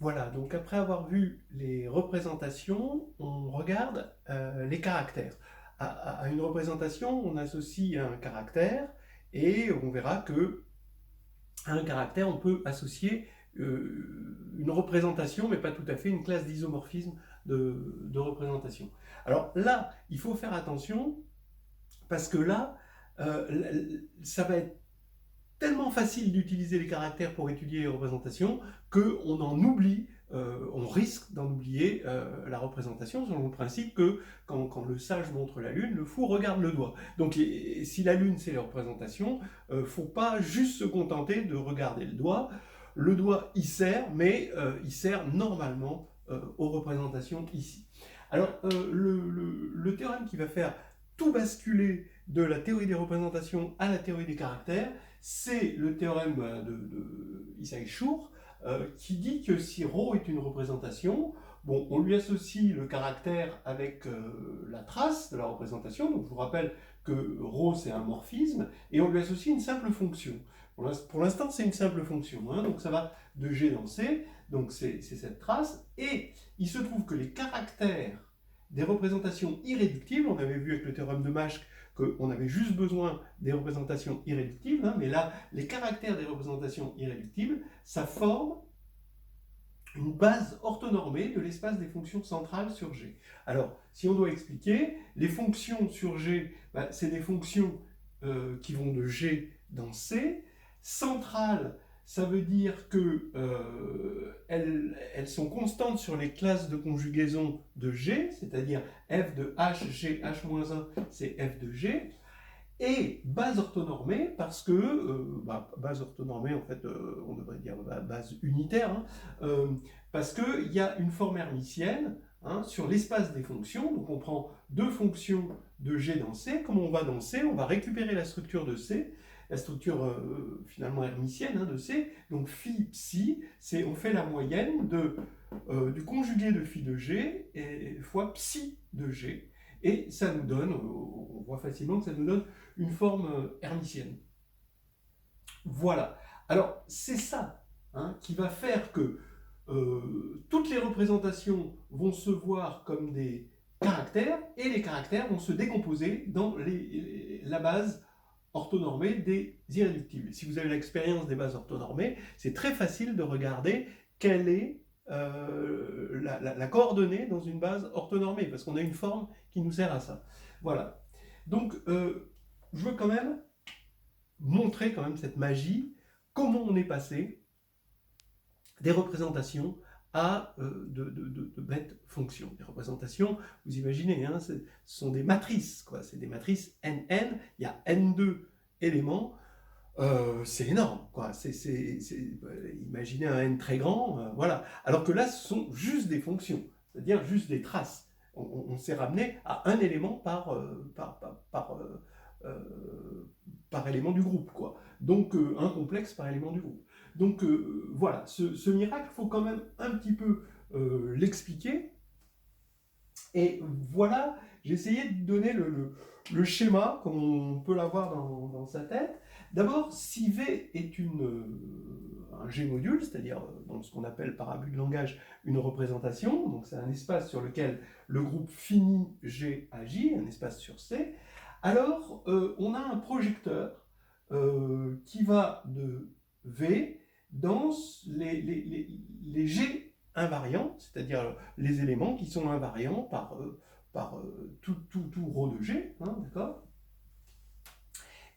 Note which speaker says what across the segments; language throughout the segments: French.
Speaker 1: Voilà, donc après avoir vu les représentations, on regarde les caractères. À une représentation, on associe un caractère et on verra que à un caractère, on peut associer une représentation, mais pas tout à fait, une classe d'isomorphisme de représentation. Alors là, il faut faire attention parce que là, ça va être tellement facile d'utiliser les caractères pour étudier les représentations qu'on en oublie, on risque d'en oublier la représentation selon le principe que quand le sage montre la lune, le fou regarde le doigt. Donc si la lune c'est la représentation, il ne faut pas juste se contenter de regarder le doigt. Le doigt il sert, mais il sert normalement aux représentations ici. Alors le théorème qui va faire tout basculer de la théorie des représentations à la théorie des caractères, c'est le théorème de Isai-Shur qui dit que si ρ est une représentation, bon, on lui associe le caractère avec la trace de la représentation, donc je vous rappelle que ρ c'est un morphisme, et on lui associe une simple fonction. Pour l'instant, c'est une simple fonction, hein, donc ça va de G dans C, donc c'est cette trace, et il se trouve que les caractères des représentations irréductibles, on avait vu avec le théorème de Maschke qu'on avait juste besoin des représentations irréductibles, hein, mais là, les caractères des représentations irréductibles, ça forme une base orthonormée de l'espace des fonctions centrales sur G. Alors, si on doit expliquer, les fonctions sur G, c'est des fonctions qui vont de G dans C. Centrales, ça veut dire que elles sont constantes sur les classes de conjugaison de G, c'est-à-dire f de h, g, h-1, c'est f de G. Et base orthonormée, parce que, base orthonormée, en fait, on devrait dire base unitaire, hein, parce qu'il y a une forme hermitienne hein, sur l'espace des fonctions. Donc on prend deux fonctions de G dans C. Comme on va dans C, on va récupérer la structure de C, la structure finalement hermitienne hein, de C. Donc phi, psi, on fait la moyenne du conjugué de phi de G et fois psi de G. Et ça nous donne, on voit facilement que ça nous donne une forme hermitienne. Voilà. Alors, c'est ça hein, qui va faire que toutes les représentations vont se voir comme des caractères, et les caractères vont se décomposer dans la base orthonormée des irréductibles. Si vous avez l'expérience des bases orthonormées, c'est très facile de regarder quelle est la coordonnée dans une base orthonormée, parce qu'on a une forme qui nous sert à ça. Voilà. Donc, je veux quand même montrer quand même cette magie, comment on est passé des représentations à de bêtes fonctions. Des représentations, vous imaginez, hein, ce sont des matrices, quoi. C'est des matrices NN, il y a N2 éléments, c'est énorme, quoi. Imaginez un N très grand, voilà. Alors que là, ce sont juste des fonctions, c'est-à-dire juste des traces. On s'est ramené à un élément par élément du groupe, quoi. Donc un complexe par élément du groupe. Donc voilà, ce miracle, il faut quand même un petit peu l'expliquer. Et voilà, j'ai essayé de donner le schéma, comme on peut l'avoir dans sa tête. D'abord, si V est un G-module, c'est-à-dire dans ce qu'on appelle par abus de langage une représentation, donc c'est un espace sur lequel le groupe fini G agit, un espace sur C, alors on a un projecteur qui va de V dans les G invariants, c'est-à-dire les éléments qui sont invariants par tout ρ de G, hein, d'accord.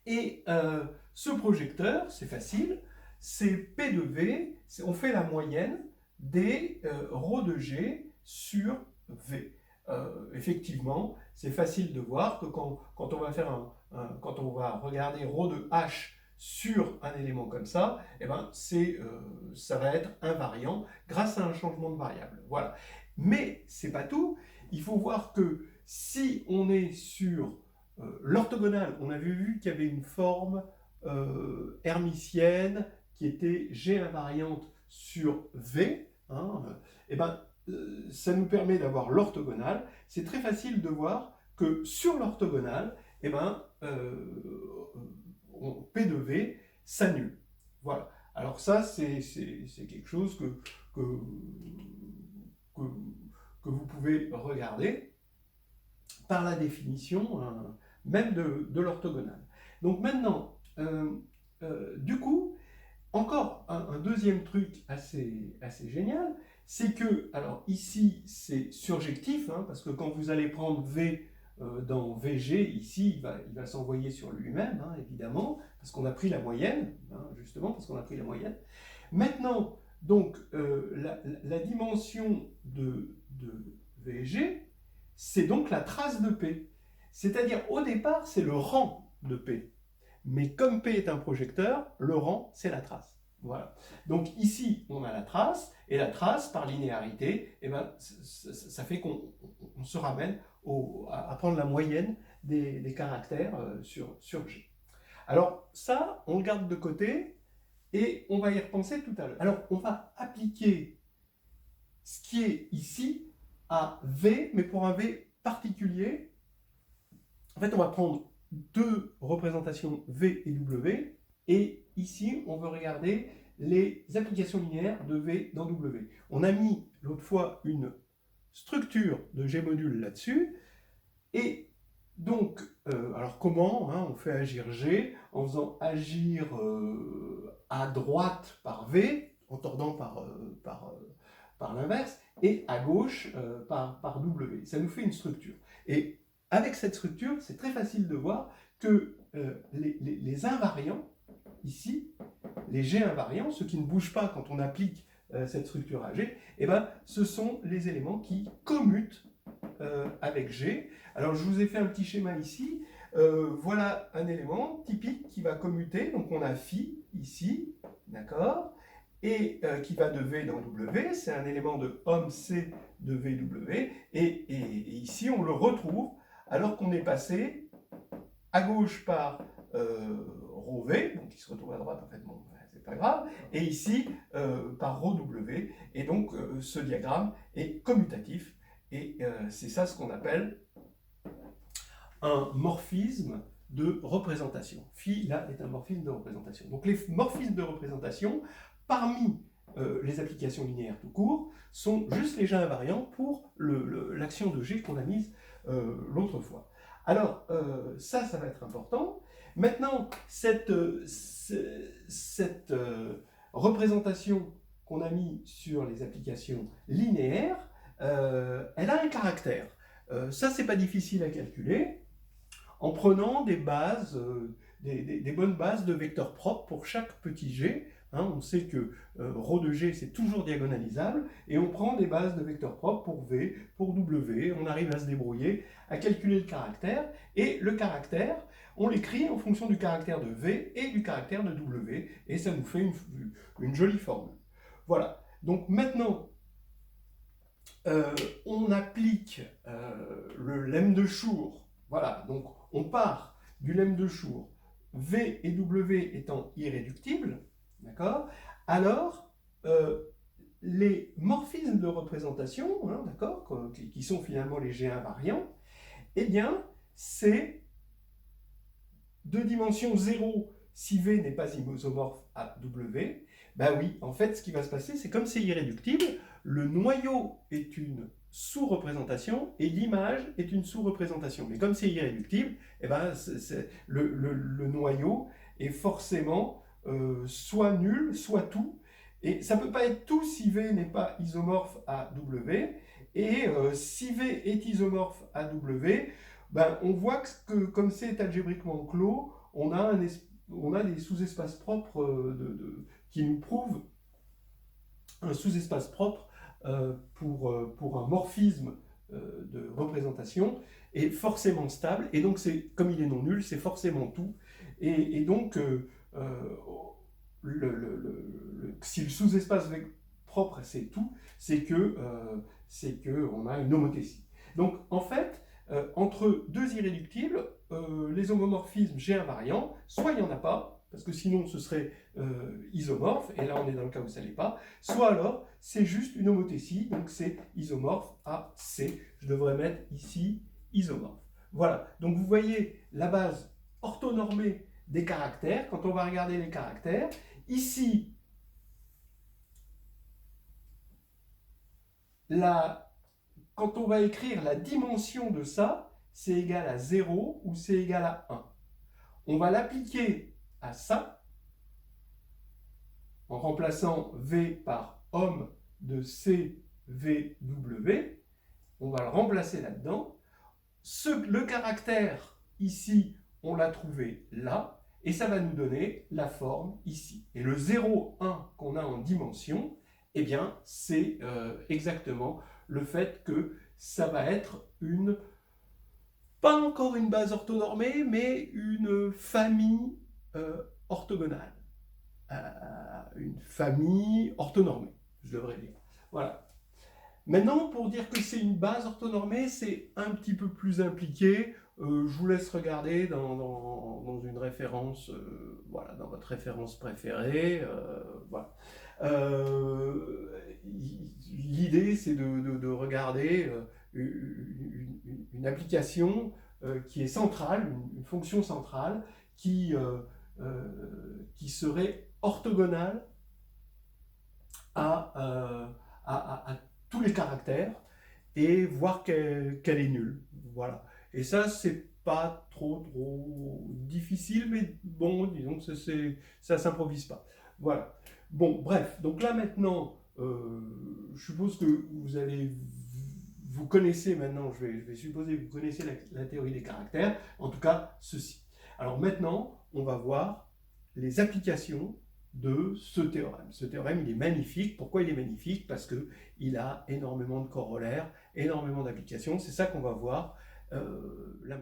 Speaker 1: Et ce projecteur, c'est facile, c'est P de V, on fait la moyenne des ρ de G sur V. Effectivement, c'est facile de voir que quand on va faire quand on va regarder ρ de H sur un élément comme ça, eh ben ça va être invariant grâce à un changement de variable. Voilà. Mais c'est pas tout. Il faut voir que si on est sur l'orthogonale, on avait vu qu'il y avait une forme hermitienne qui était G invariante sur V. Hein, et ben, ça nous permet d'avoir l'orthogonale. C'est très facile de voir que sur l'orthogonale, eh ben, P de V s'annule. Voilà. Alors ça, c'est quelque chose que, que, que vous pouvez regarder par la définition même de l'orthogonale. Donc maintenant, du coup, encore un deuxième truc assez génial, c'est que, alors ici c'est surjectif, hein, parce que quand vous allez prendre V dans VG, ici il va s'envoyer sur lui-même, hein, évidemment, parce qu'on a pris la moyenne, hein, justement, parce qu'on a pris la moyenne. Maintenant, donc, la dimension de VG, c'est donc la trace de P. C'est-à-dire, au départ, c'est le rang de P. Mais comme P est un projecteur, le rang, c'est la trace. Voilà. Donc ici, on a la trace, et la trace, par linéarité, eh ben, ça fait qu'on se ramène à prendre la moyenne des caractères sur G. Alors ça, on le garde de côté, et on va y repenser tout à l'heure. Alors, on va appliquer ce qui est ici à V, mais pour un V particulier. En fait, on va prendre deux représentations V et W, et ici, on veut regarder les applications linéaires de V dans W. On a mis l'autre fois une structure de G module là-dessus, et donc, alors comment on fait agir G? En faisant agir à droite par V, en tordant par l'inverse, et à gauche par W. Ça nous fait une structure. Et avec cette structure, c'est très facile de voir que les invariants, ici, les G invariants, ceux qui ne bougent pas quand on applique cette structure à G, eh ben, ce sont les éléments qui commutent avec G. Alors je vous ai fait un petit schéma ici. Voilà un élément typique qui va commuter. Donc on a phi ici, d'accord, et qui va de V dans W. C'est un élément de homme C de VW. Et ici on le retrouve alors qu'on est passé à gauche par ρ V, donc il se retrouve à droite en fait, bon, c'est pas grave, et ici par ρ W. Et donc ce diagramme est commutatif. Et c'est ça ce qu'on appelle un morphisme de représentation. Phi, là, est un morphisme de représentation. Donc les morphismes de représentation, parmi les applications linéaires tout court, sont juste les G invariants pour l'action de G qu'on a mise l'autre fois. Alors, ça va être important. Maintenant, cette représentation qu'on a mise sur les applications linéaires, elle a un caractère. Ça, c'est pas difficile à calculer en prenant des bases, des bonnes bases de vecteurs propres pour chaque petit g. Hein, on sait que ρ de g, c'est toujours diagonalisable, et on prend des bases de vecteurs propres pour v, pour w, on arrive à se débrouiller, à calculer le caractère, et le caractère, on l'écrit en fonction du caractère de v et du caractère de w, et ça nous fait une jolie formule. Voilà, donc maintenant, on applique le lemme de Schur. Voilà, donc on part du lemme de Schur, V et W étant irréductibles, d'accord? Alors, les morphismes de représentation, hein, d'accord, qui sont finalement les G invariants, eh bien, c'est de dimension 0 si V n'est pas isomorphe à W. Ben oui, en fait, ce qui va se passer, c'est comme c'est irréductible, le noyau est une sous-représentation et l'image est une sous-représentation. Mais comme c'est irréductible, eh ben, le noyau est forcément soit nul, soit tout. Et ça ne peut pas être tout si V n'est pas isomorphe à W. Et si V est isomorphe à W, ben, on voit que comme c'est algébriquement clos, on a des sous-espaces propres qui nous prouvent un sous-espace propre pour un morphisme de représentation est forcément stable, et donc comme il est non nul, c'est forcément tout, et donc si le sous-espace propre c'est tout, c'est que on a une homothétie. Donc en fait, entre deux irréductibles, les homomorphismes G invariants, soit il n'y en a pas, parce que sinon ce serait isomorphe, et là on est dans le cas où ça n'est pas, soit alors c'est juste une homothétie, donc c'est isomorphe à C. Je devrais mettre ici isomorphe. Voilà, donc vous voyez la base orthonormée des caractères. Quand on va regarder les caractères, ici quand on va écrire la dimension de ça, c'est égal à 0 ou c'est égal à 1. On va l'appliquer à ça en remplaçant V par homme de CVW. On va le remplacer là-dedans. Le caractère ici, on l'a trouvé là, et ça va nous donner la forme ici. Et le 0, 1 qu'on a en dimension, eh bien, c'est exactement le fait que ça va être pas encore une base orthonormée, mais une famille orthogonale. Une famille orthonormée, je devrais dire. Voilà. Maintenant, pour dire que c'est une base orthonormée, c'est un petit peu plus impliqué. Je vous laisse regarder dans une référence, voilà, dans votre référence préférée. Voilà. L'idée, c'est de regarder une application qui est centrale, une fonction centrale, qui serait orthogonale à tous les caractères et voir qu'elle est nulle. Voilà. Et ça, c'est pas trop difficile, mais bon, disons que ça s'improvise pas. Voilà. Bon, bref. Donc là, maintenant, je suppose que vous connaissez maintenant, je vais supposer que vous connaissez la théorie des caractères, en tout cas, ceci. Alors maintenant, on va voir les applications de ce théorème. Ce théorème, il est magnifique. Pourquoi il est magnifique? Parce qu'il a énormément de corollaires, énormément d'applications. C'est ça qu'on va voir là.